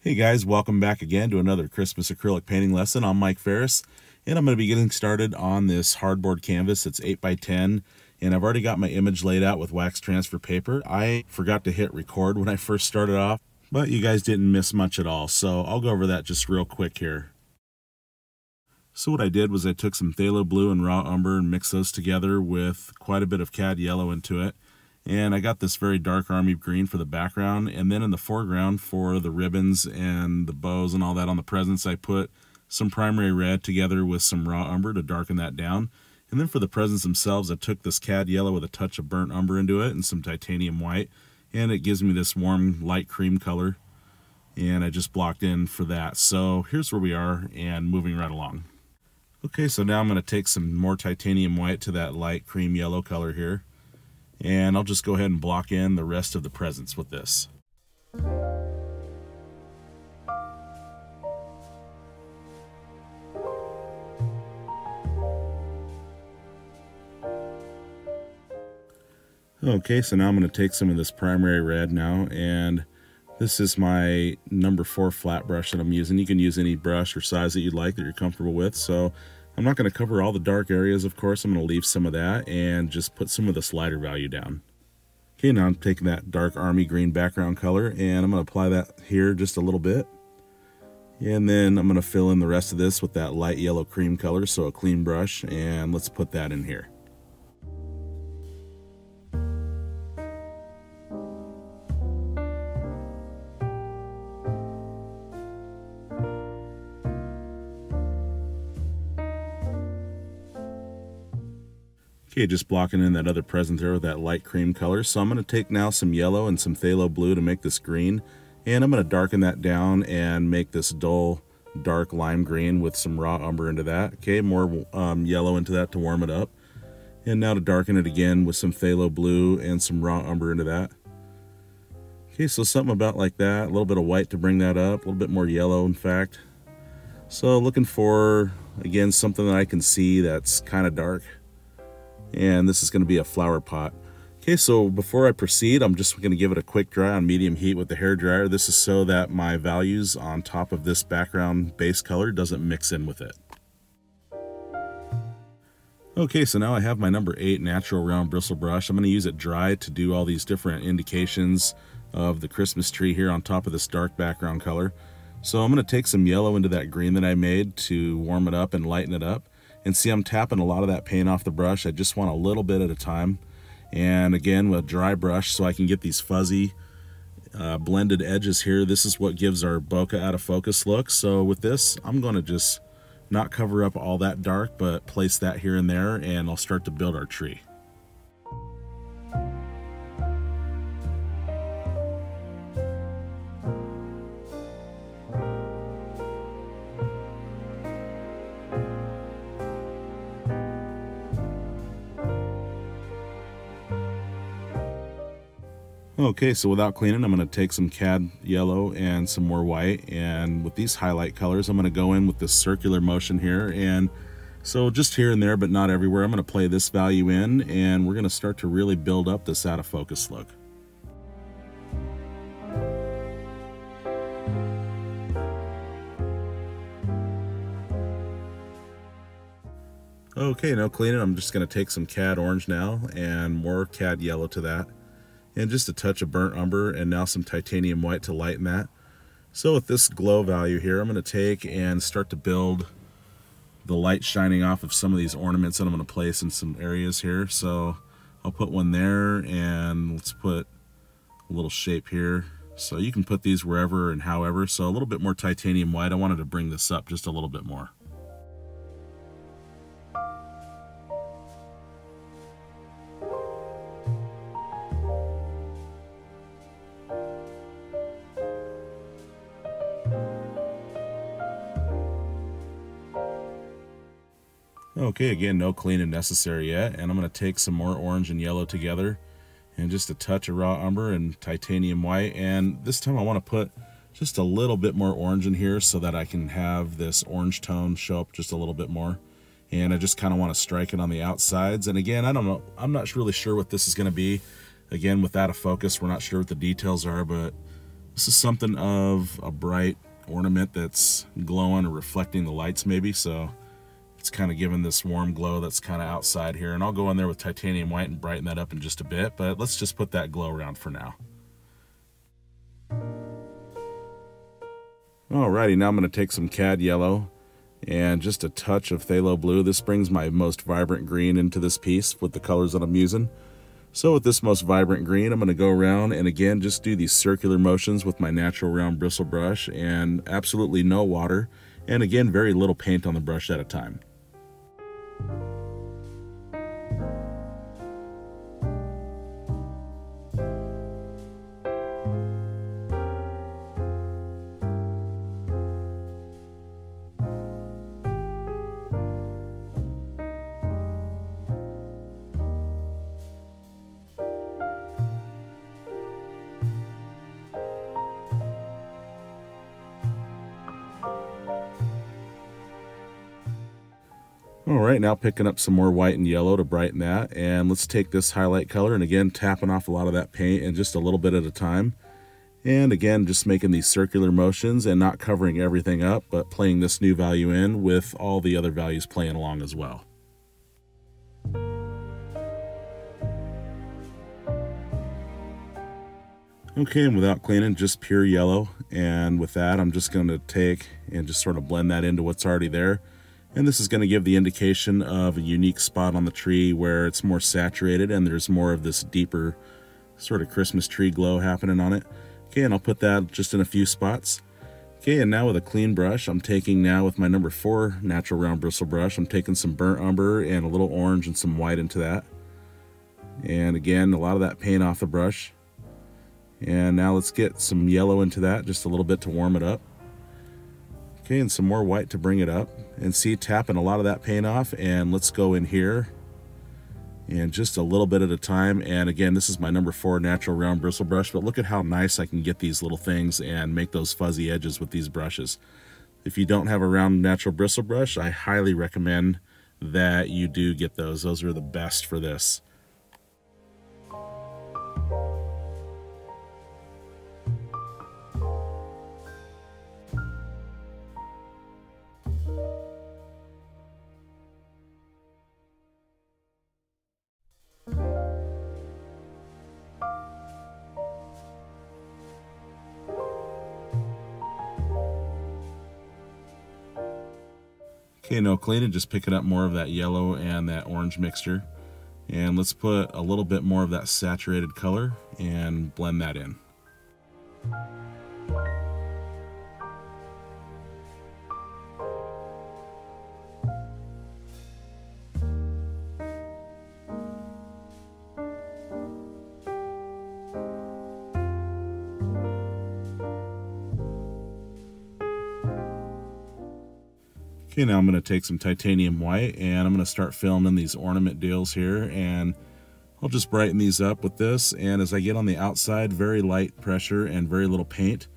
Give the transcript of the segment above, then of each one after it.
Hey guys, welcome back again to another Christmas acrylic painting lesson. I'm Mike Ferris, and I'm going to be getting started on this hardboard canvas. It's 8x10, and I've already got my image laid out with wax transfer paper. I forgot to hit record when I first started off, but you guys didn't miss much at all, so I'll go over that just real quick here. So what I did was I took some Phthalo Blue and raw umber and mixed those together with quite a bit of Cad Yellow into it. And I got this very dark army green for the background, and then in the foreground for the ribbons and the bows and all that on the presents, I put some primary red together with some raw umber to darken that down. And then for the presents themselves, I took this Cad Yellow with a touch of burnt umber into it and some titanium white, and it gives me this warm light cream color, and I just blocked in for that. So here's where we are, and moving right along. Okay, so now I'm going to take some more titanium white to that light cream yellow color here. And I'll just go ahead and block in the rest of the presents with this. Okay, so now I'm going to take some of this primary red now, and this is my number 4 flat brush that I'm using. You can use any brush or size that you'd like that you're comfortable with. So I'm not going to cover all the dark areas, of course. I'm going to leave some of that and just put some of the slider value down. Okay, now I'm taking that dark army green background color and I'm going to apply that here just a little bit. And then I'm going to fill in the rest of this with that light yellow cream color, so a clean brush, and let's put that in here. Okay, just blocking in that other present there with that light cream color. So I'm going to take now some yellow and some phthalo blue to make this green, and I'm going to darken that down and make this dull dark lime green with some raw umber into that. Okay, more yellow into that to warm it up, and now to darken it again with some phthalo blue and some raw umber into that. Okay, so something about like that, a little bit of white to bring that up, a little bit more yellow in fact. So looking for, again, something that I can see that's kind of dark. And this is going to be a flower pot. Okay, so before I proceed, I'm just going to give it a quick dry on medium heat with the hair dryer. This is so that my values on top of this background base color doesn't mix in with it. Okay, so now I have my number 8 natural round bristle brush. I'm going to use it dry to do all these different indications of the Christmas tree here on top of this dark background color. So I'm going to take some yellow into that green that I made to warm it up and lighten it up. And see, I'm tapping a lot of that paint off the brush. I just want a little bit at a time. And again, with a dry brush, so I can get these fuzzy blended edges here. This is what gives our bokeh out of focus look. So with this, I'm going to just not cover up all that dark, but place that here and there, and I'll start to build our tree. Okay, so without cleaning, I'm going to take some Cad Yellow and some more white, and with these highlight colors, I'm going to go in with this circular motion here, and so just here and there, but not everywhere. I'm going to play this value in, and we're going to start to really build up this out of focus look. Okay, now cleaning, I'm just going to take some Cad Orange now, and more Cad Yellow to that. And just a touch of burnt umber, and now some titanium white to lighten that. So with this glow value here, I'm going to take and start to build the light shining off of some of these ornaments that I'm going to place in some areas here. So I'll put one there, and let's put a little shape here. So you can put these wherever and however. So a little bit more titanium white. I wanted to bring this up just a little bit more. Okay, again, no cleaning necessary yet, and I'm going to take some more orange and yellow together and just a touch of raw umber and titanium white, and this time I want to put just a little bit more orange in here so that I can have this orange tone show up just a little bit more. And I just kind of want to strike it on the outsides, and again, I don't know, I'm not really sure what this is going to be. Again, with out of focus, we're not sure what the details are, but This is something of a bright ornament that's glowing or reflecting the lights maybe, so it's kind of giving this warm glow that's kind of outside here. And I'll go in there with titanium white and brighten that up in just a bit, but let's just put that glow around for now. Alrighty, now I'm going to take some Cad Yellow and just a touch of Phthalo Blue. This brings my most vibrant green into this piece with the colors that I'm using. So with this most vibrant green, I'm going to go around and again just do these circular motions with my natural round bristle brush, and absolutely no water, and again very little paint on the brush at a time. Alright, now picking up some more white and yellow to brighten that, and let's take this highlight color and again tapping off a lot of that paint and just a little bit at a time. And again just making these circular motions and not covering everything up, but playing this new value in with all the other values playing along as well. Okay, and without cleaning, just pure yellow, and with that I'm just going to take and just sort of blend that into what's already there. And this is going to give the indication of a unique spot on the tree where it's more saturated and there's more of this deeper sort of Christmas tree glow happening on it. Okay, and I'll put that just in a few spots. Okay, and now with a clean brush, I'm taking now with my number 4 natural round bristle brush, I'm taking some burnt umber and a little orange and some white into that. And again, a lot of that paint off the brush. And now let's get some yellow into that, just a little bit to warm it up. Okay, and some more white to bring it up. And see, tapping a lot of that paint off, and let's go in here and just a little bit at a time. And again, this is my number 4 natural round bristle brush, but look at how nice I can get these little things and make those fuzzy edges with these brushes. If you don't have a round natural bristle brush, I highly recommend that you do get those. Those are the best for this. Okay, no cleaning, just picking up more of that yellow and that orange mixture. And let's put a little bit more of that saturated color and blend that in. Okay, now I'm going to take some titanium white and I'm going to start filling in these ornament deals here, and I'll just brighten these up with this. And as I get on the outside, very light pressure and very little paint.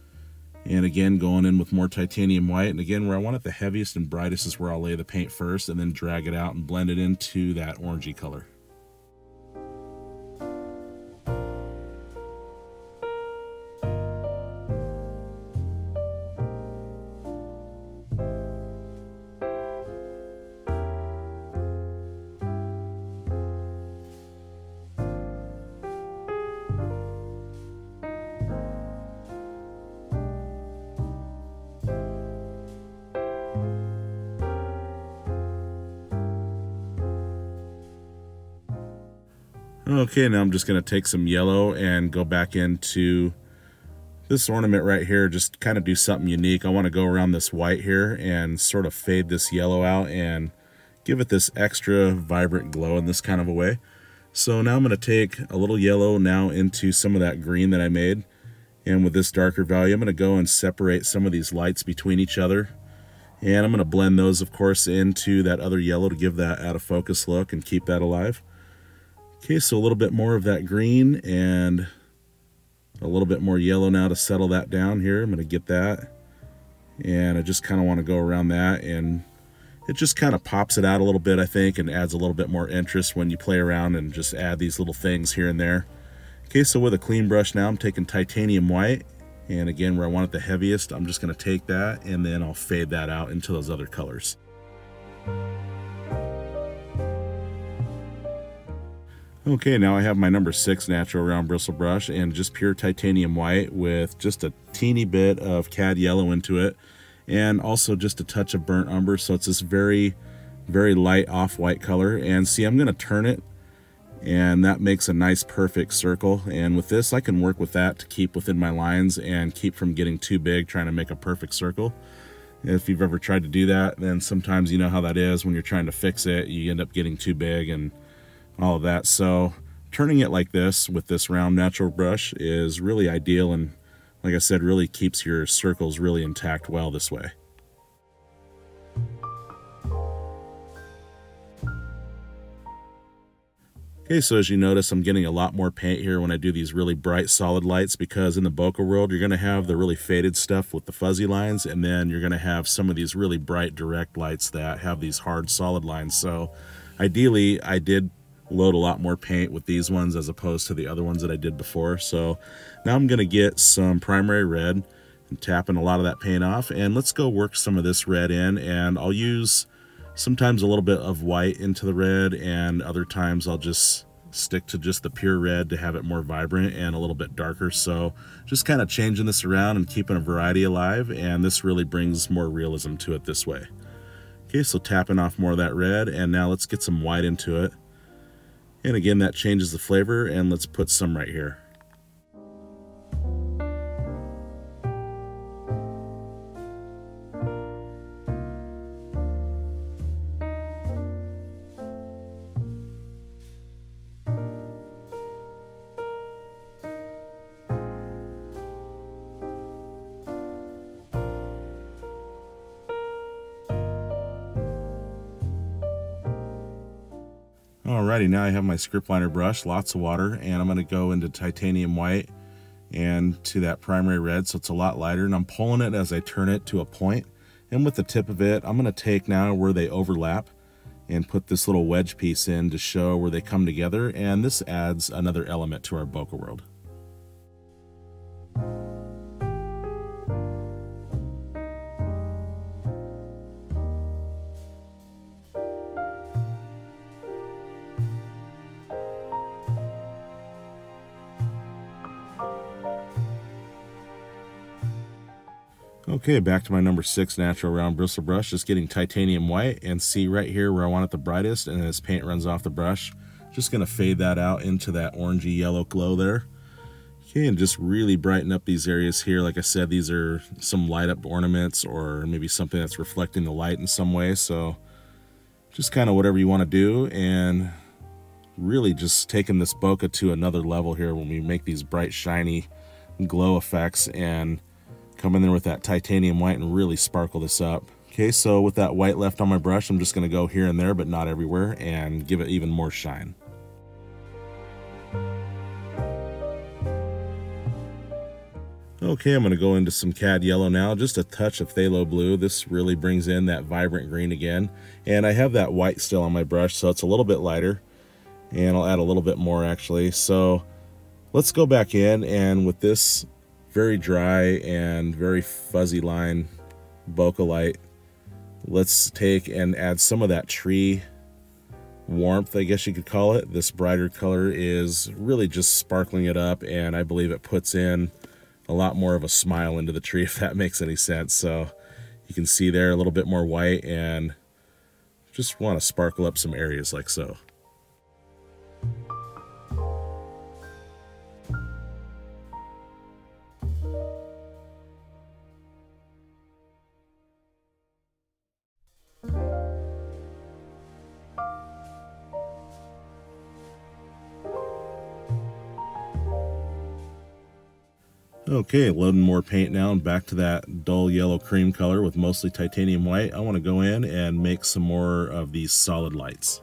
And again, going in with more titanium white. And again, where I want it the heaviest and brightest is where I'll lay the paint first and then drag it out and blend it into that orangey color. Okay, now I'm just going to take some yellow and go back into this ornament right here, just kind of do something unique. I want to go around this white here and sort of fade this yellow out and give it this extra vibrant glow in this kind of a way. So now I'm going to take a little yellow now into some of that green that I made, and with this darker value I'm going to go and separate some of these lights between each other, and I'm going to blend those of course into that other yellow to give that out of focus look and keep that alive. Okay, so a little bit more of that green and a little bit more yellow now to settle that down here. I'm going to get that, and I just kind of want to go around that, and it just kind of pops it out a little bit, I think, and adds a little bit more interest when you play around and just add these little things here and there. Okay, so with a clean brush now, I'm taking titanium white And again, where I want it the heaviest, I'm just going to take that and then I'll fade that out into those other colors. Okay, now I have my number 6 natural round bristle brush and just pure titanium white with just a teeny bit of Cad Yellow into it, and also just a touch of burnt umber, so it's this very, very light off-white color. And see, I'm going to turn it, and that makes a nice perfect circle. And with this, I can work with that to keep within my lines and keep from getting too big trying to make a perfect circle. If you've ever tried to do that, then sometimes you know how that is when you're trying to fix it, you end up getting too big and all of that. So turning it like this with this round natural brush is really ideal, and like I said, really keeps your circles really intact well this way. Okay, so as you notice, I'm getting a lot more paint here when I do these really bright solid lights, because in the bokeh world, you're going to have the really faded stuff with the fuzzy lines, and then you're going to have some of these really bright direct lights that have these hard solid lines. So ideally, I did load a lot more paint with these ones as opposed to the other ones that I did before. So now I'm going to get some primary red and tapping a lot of that paint off, and let's go work some of this red in. And I'll use sometimes a little bit of white into the red, and other times I'll just stick to just the pure red to have it more vibrant and a little bit darker. So just kind of changing this around and keeping a variety alive, and this really brings more realism to it this way. Okay, so tapping off more of that red, and now let's get some white into it. And again, that changes the flavor, and let's put some right here. Alrighty, now I have my script liner brush, lots of water, and I'm going to go into titanium white and to that primary red, so it's a lot lighter, and I'm pulling it as I turn it to a point. And with the tip of it, I'm going to take now where they overlap and put this little wedge piece in to show where they come together, and this adds another element to our bokeh world. Okay, back to my number 6 natural round bristle brush, just getting titanium white, and see right here where I want it the brightest, and as paint runs off the brush, just going to fade that out into that orangey yellow glow there. Okay, and just really brighten up these areas here. Like I said, these are some light up ornaments or maybe something that's reflecting the light in some way, so just kind of whatever you want to do, and really just taking this bokeh to another level here when we make these bright shiny glow effects, and come in there with that titanium white and really sparkle this up. Okay, so with that white left on my brush, I'm just going to go here and there, but not everywhere, and give it even more shine. Okay, I'm going to go into some Cad Yellow now, just a touch of Phthalo Blue. This really brings in that vibrant green again. And I have that white still on my brush, so it's a little bit lighter, and I'll add a little bit more actually. So let's go back in, and with this very dry and very fuzzy line bokeh light, let's take and add some of that tree warmth, I guess you could call it. This brighter color is really just sparkling it up, and I believe it puts in a lot more of a smile into the tree, if that makes any sense. So you can see there a little bit more white, and just want to sparkle up some areas like so. Okay, loading more paint now, and back to that dull yellow cream color with mostly titanium white. I want to go in and make some more of these solid lights.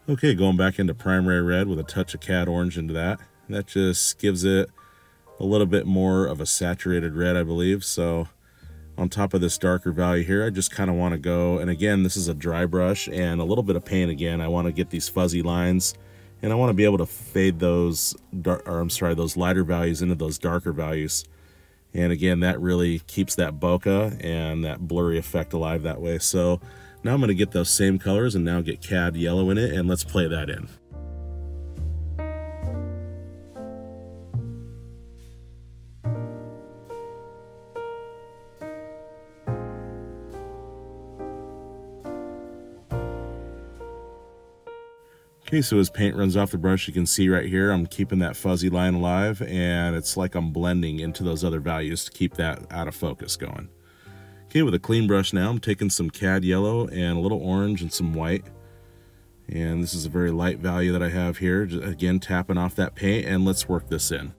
Okay, going back into primary red with a touch of Cad Orange into that. That just gives it a little bit more of a saturated red, I believe. So on top of this darker value here, I just kind of want to go, and again, this is a dry brush and a little bit of paint again. I want to get these fuzzy lines And I want to be able to fade those those lighter values into those darker values. And again, that really keeps that bokeh and that blurry effect alive that way. So now I'm going to get those same colors and now get Cad Yellow in it, and let's play that in. Okay, so as paint runs off the brush, you can see right here, I'm keeping that fuzzy line alive, and it's like I'm blending into those other values to keep that out of focus going. Okay, with a clean brush now, I'm taking some Cad Yellow and a little orange and some white. And this is a very light value that I have here. Just, again, tapping off that paint, and let's work this in.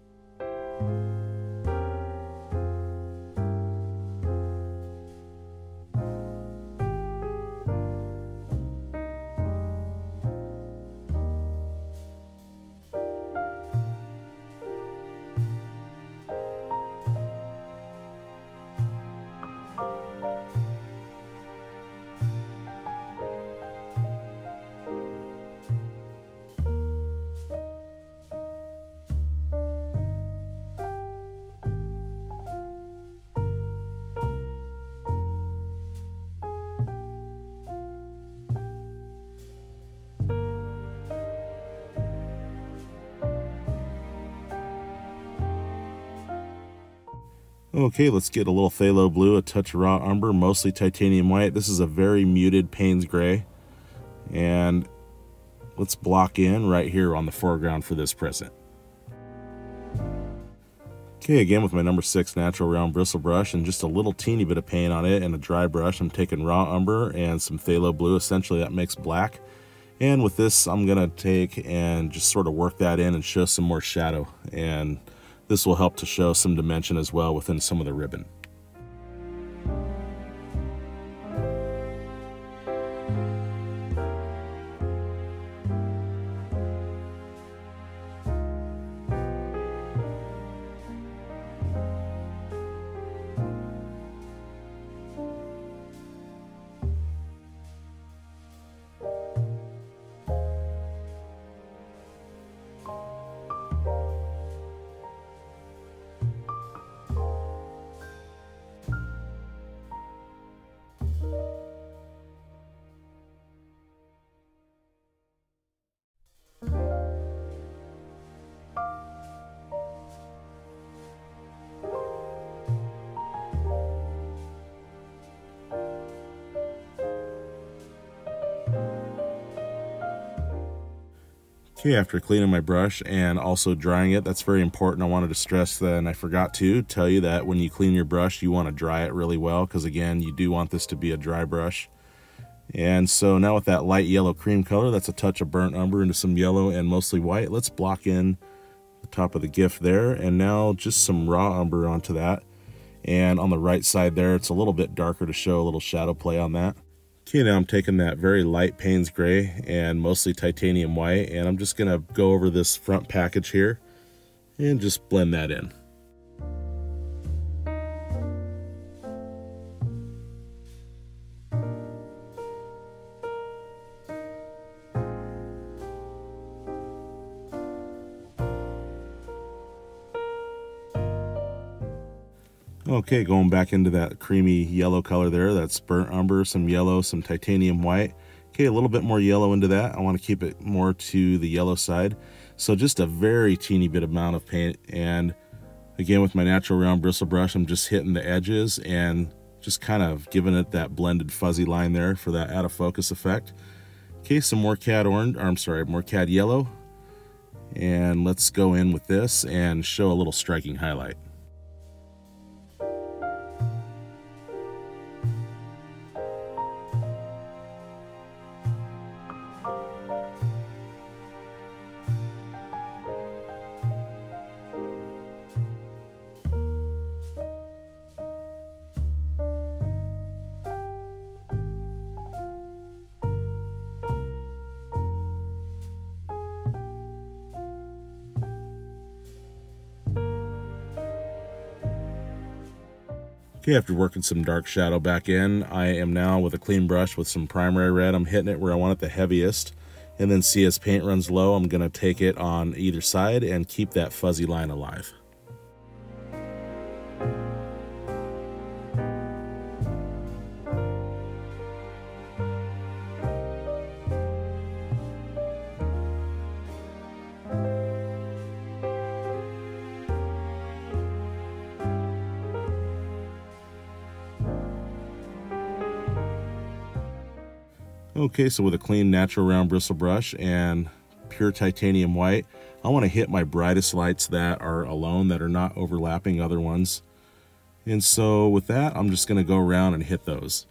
Okay, let's get a little Phthalo Blue, a touch of raw umber, mostly titanium white. This is a very muted Payne's gray. And let's block in right here on the foreground for this present. Okay, again with my number 6 natural round bristle brush and just a little teeny bit of paint on it and a dry brush, I'm taking raw umber and some Phthalo Blue. Essentially that makes black. And with this, I'm gonna take and just sort of work that in and show some more shadow. And this will help to show some dimension as well within some of the ribbon. Okay, after cleaning my brush and also drying it, that's very important. I wanted to stress that, and I forgot to tell you that when you clean your brush, you want to dry it really well, because again, you do want this to be a dry brush. And so now with that light yellow cream color, that's a touch of burnt umber into some yellow and mostly white. Let's block in the top of the gift there, and now just some raw umber onto that. And on the right side there, it's a little bit darker to show a little shadow play on that. Okay, now I'm taking that very light Payne's gray and mostly titanium white, and I'm just gonna go over this front package here and just blend that in. Okay, going back into that creamy yellow color there, that's burnt umber, some yellow, some titanium white. Okay, a little bit more yellow into that. I want to keep it more to the yellow side. So just a very teeny bit amount of paint. And again, with my natural round bristle brush, I'm just hitting the edges and just kind of giving it that blended fuzzy line there for that out of focus effect. Okay, some more Cad Orange, or I'm sorry, more Cad Yellow. And let's go in with this and show a little striking highlight. Okay, after working some dark shadow back in, I am now with a clean brush with some primary red. I'm hitting it where I want it the heaviest, And then see, as paint runs low, I'm going to take it on either side and keep that fuzzy line alive. Okay, so with a clean natural round bristle brush and pure titanium white, I want to hit my brightest lights that are alone, that are not overlapping other ones. And so with that, I'm just going to go around and hit those.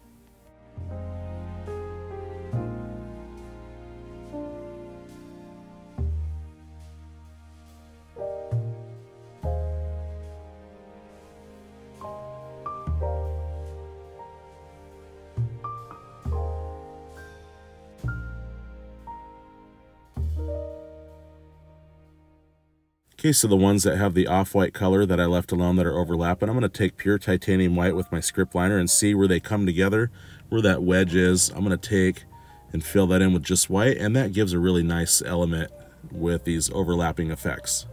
Okay, so the ones that have the off-white color that I left alone that are overlapping, I'm going to take pure titanium white with my script liner and see where they come together, where that wedge is. I'm going to take and fill that in with just white, and that gives a really nice element with these overlapping effects.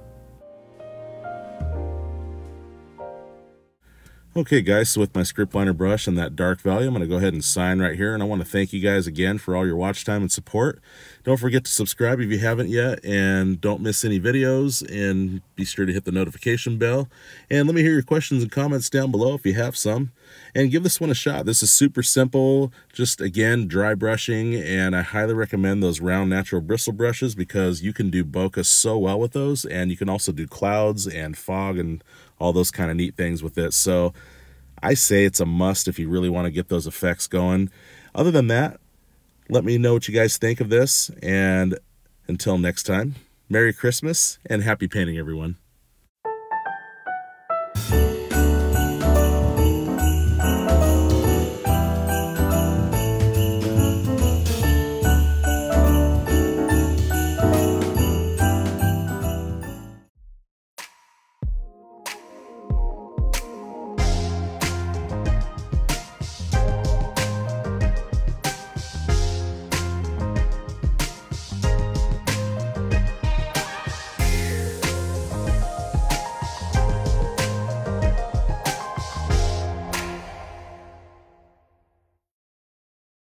Okay guys, so with my script liner brush and that dark value, I'm going to go ahead and sign right here, and I want to thank you guys again for all your watch time and support. Don't forget to subscribe if you haven't yet, and don't miss any videos, and be sure to hit the notification bell. And let me hear your questions and comments down below if you have some, and give this one a shot. This is super simple, just again dry brushing, and I highly recommend those round natural bristle brushes because you can do bokeh so well with those, and you can also do clouds and fog and all those kind of neat things with it. So I say it's a must if you really want to get those effects going. Other than that, let me know what you guys think of this, and until next time, Merry Christmas and happy painting, everyone.